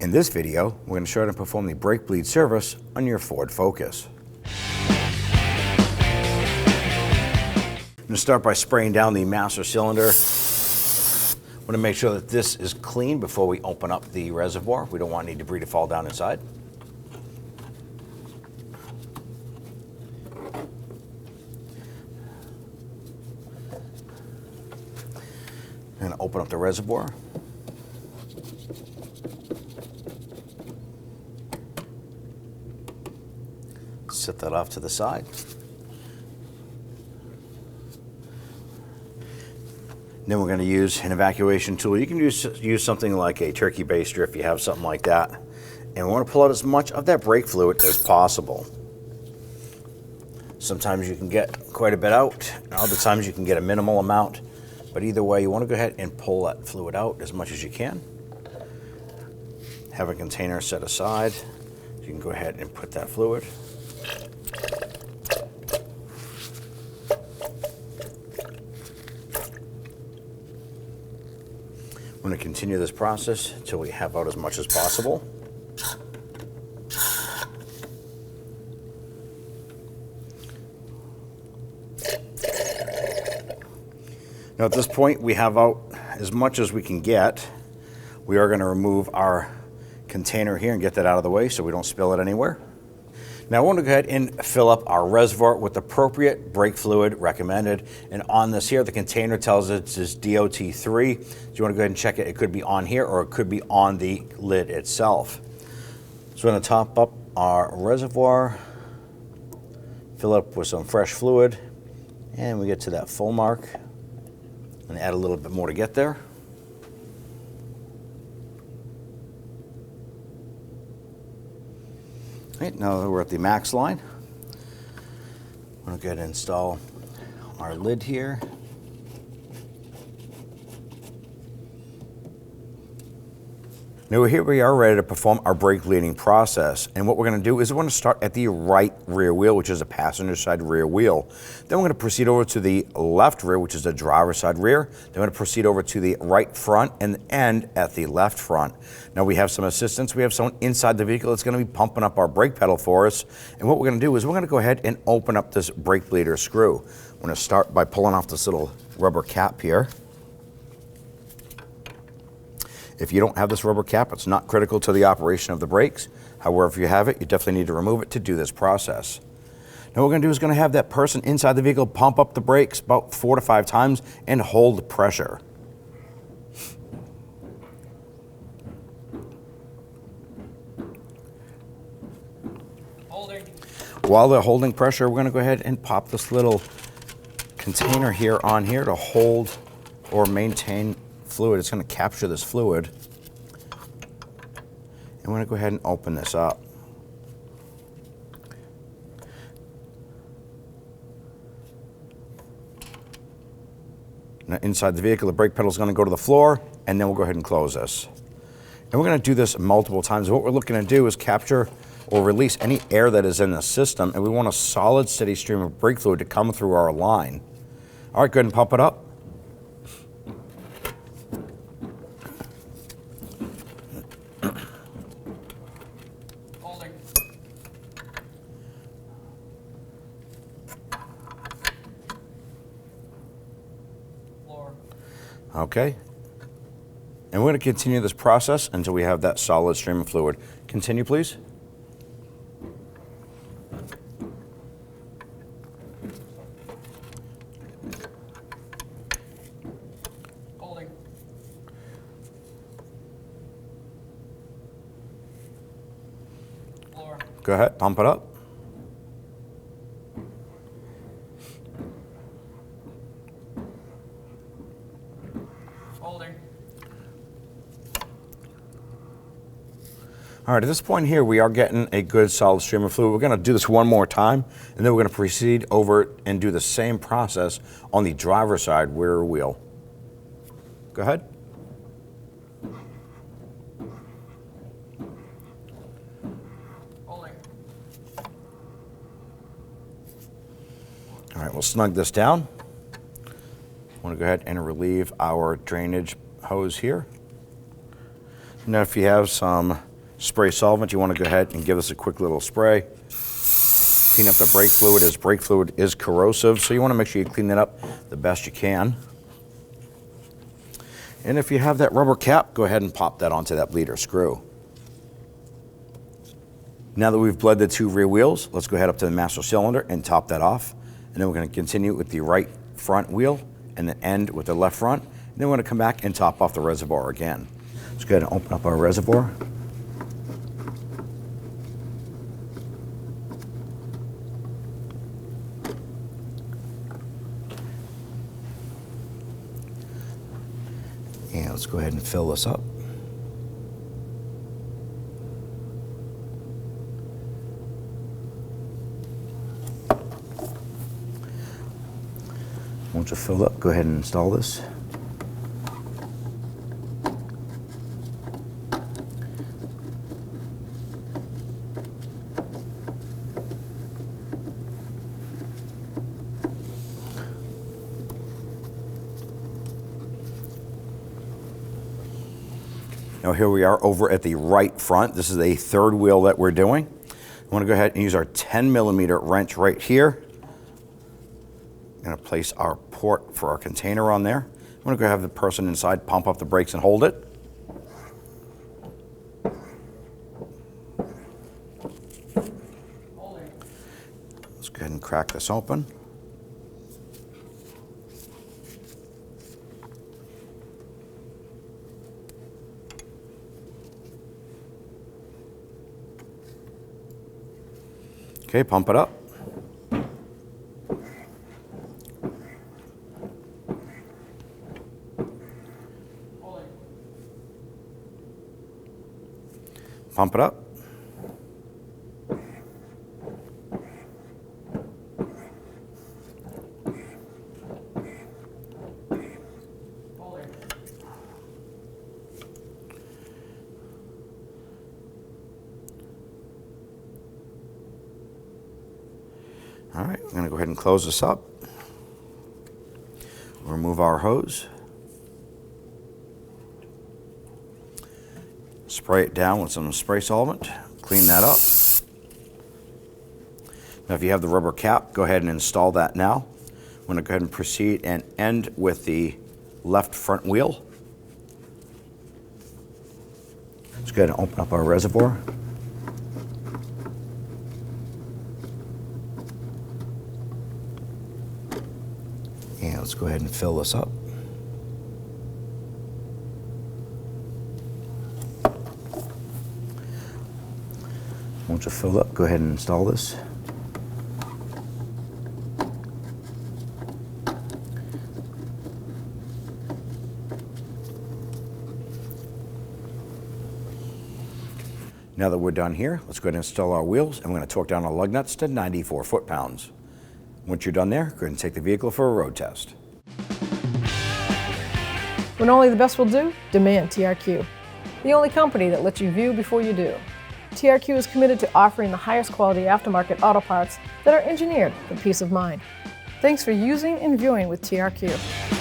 In this video, we're going to show how to perform the brake bleed service on your Ford Focus. I'm going to start by spraying down the master cylinder. I want to make sure that this is clean before we open up the reservoir. We don't want any debris to fall down inside. I'm going to open up the reservoir. Set that off to the side. Then we're going to use an evacuation tool. You can use something like a turkey baster if you have something like that. And we want to pull out as much of that brake fluid as possible. Sometimes you can get quite a bit out, and other times you can get a minimal amount. But either way, you want to go ahead and pull that fluid out as much as you can. Have a container set aside. You can go ahead and put that fluid. I'm going to continue this process until we have out as much as possible. Now at this point we have out as much as we can get. We are going to remove our container here and get that out of the way so we don't spill it anywhere. Now I want to go ahead and fill up our reservoir with appropriate brake fluid recommended. And on this here, the container tells us it's DOT3. So you want to go ahead and check it. It could be on here or it could be on the lid itself. So we're going to top up our reservoir, fill it up with some fresh fluid, and we get to that full mark. And add a little bit more to get there. Right, now we're at the max line. I'm going to go ahead and install our lid here. Now here we are ready to perform our brake bleeding process. And what we're going to do is we're going to start at the right rear wheel, which is a passenger side rear wheel. Then we're going to proceed over to the left rear, which is the driver's side rear. Then we're going to proceed over to the right front and end at the left front. Now we have some assistance. We have someone inside the vehicle that's going to be pumping up our brake pedal for us. And what we're going to do is we're going to go ahead and open up this brake bleeder screw. We're going to start by pulling off this little rubber cap here. If you don't have this rubber cap, it's not critical to the operation of the brakes. However, if you have it, you definitely need to remove it to do this process. Now what we're going to do is going to have that person inside the vehicle pump up the brakes about 4 to 5 times and hold pressure. Holding. While they're holding pressure, we're going to go ahead and pop this little container here on here to hold or maintain fluid. It's going to capture this fluid. And we're going to go ahead and open this up. Now inside the vehicle, the brake pedal is going to go to the floor, and then we'll go ahead and close this. And we're going to do this multiple times. What we're looking to do is capture or release any air that is in the system, and we want a solid, steady stream of brake fluid to come through our line. All right, go ahead and pump it up. Okay, and we're going to continue this process until we have that solid stream of fluid. Continue, please. Holding. Floor. Go ahead, pump it up. All right, at this point here, we are getting a good solid stream of fluid. We're going to do this one more time, and then we're going to proceed over and do the same process on the driver's side rear wheel. Go ahead. Holding. All right, we'll snug this down. I want to go ahead and relieve our drainage hose here. Now, if you have some spray solvent. You want to go ahead and give this a quick little spray. Clean up the brake fluid, as brake fluid is corrosive, so you want to make sure you clean that up the best you can. And if you have that rubber cap, go ahead and pop that onto that bleeder screw. Now that we've bled the two rear wheels, let's go ahead up to the master cylinder and top that off. And then we're going to continue with the right front wheel and then end with the left front. And then we're going to come back and top off the reservoir again. Let's go ahead and open up our reservoir. And let's go ahead and fill this up. Once you're filled up, go ahead and install this. Now here we are over at the right front. This is a third wheel that we're doing. I want to go ahead and use our 10mm wrench right here. I'm going to place our port for our container on there. I'm going to go have the person inside pump up the brakes and hold it. Let's go ahead and crack this open. Okay, pump it up. Pump it up. All right, I'm going to go ahead and close this up. Remove our hose. Spray it down with some spray solvent. Clean that up. Now if you have the rubber cap, go ahead and install that now. I'm going to go ahead and proceed and end with the left front wheel. Let's go ahead and open up our reservoir. And let's go ahead and fill this up. Once you're filled up, go ahead and install this. Now that we're done here, let's go ahead and install our wheels, and we're going to torque down our lug nuts to 94 foot-pounds. Once you're done there, go ahead and take the vehicle for a road test. When only the best will do, demand TRQ. The only company that lets you view before you do. TRQ is committed to offering the highest quality aftermarket auto parts that are engineered for peace of mind. Thanks for using and viewing with TRQ.